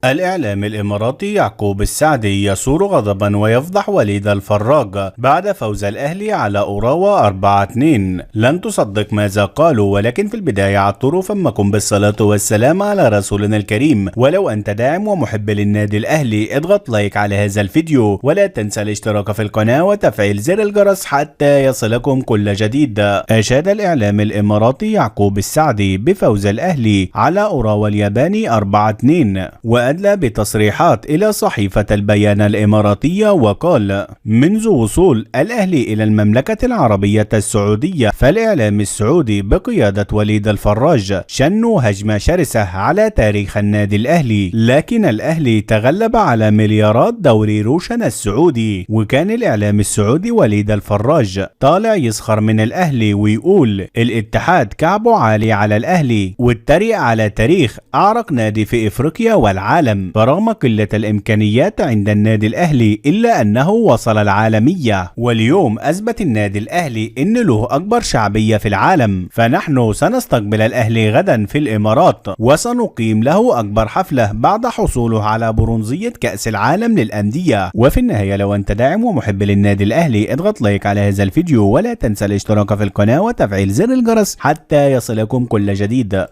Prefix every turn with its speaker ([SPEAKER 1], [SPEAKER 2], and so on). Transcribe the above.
[SPEAKER 1] الإعلام الإماراتي يعقوب السعدي يثور غضبا ويفضح وليد الفراج بعد فوز الأهلي على أوراوا 4-2. لن تصدق ماذا قالوا، ولكن في البداية عطروا فمكم بالصلاة والسلام على رسولنا الكريم. ولو أنت داعم ومحب للنادي الأهلي اضغط لايك على هذا الفيديو، ولا تنسى الاشتراك في القناة وتفعيل زر الجرس حتى يصلكم كل جديد. أشاد الإعلام الإماراتي يعقوب السعدي بفوز الأهلي على أوراوا الياباني 4-2، أدلى بتصريحات إلى صحيفة البيان الإماراتية وقال: منذ وصول الأهلي إلى المملكة العربية السعودية فالإعلام السعودي بقيادة وليد الفراج شنوا هجمة شرسة على تاريخ النادي الأهلي، لكن الأهلي تغلب على مليارات دوري روشن السعودي. وكان الإعلام السعودي وليد الفراج طالع يسخر من الأهلي ويقول الاتحاد كعبه عالي على الأهلي، والتريق على تاريخ أعرق نادي في إفريقيا والعالم. فرغم قلة الإمكانيات عند النادي الأهلي إلا أنه وصل العالمية، واليوم أثبت النادي الأهلي أن له أكبر شعبية في العالم. فنحن سنستقبل الأهلي غدا في الإمارات وسنقيم له أكبر حفلة بعد حصوله على برونزية كأس العالم للأندية. وفي النهاية لو أنت داعم ومحب للنادي الأهلي اضغط لايك على هذا الفيديو، ولا تنسى الاشتراك في القناة وتفعيل زر الجرس حتى يصلكم كل جديد.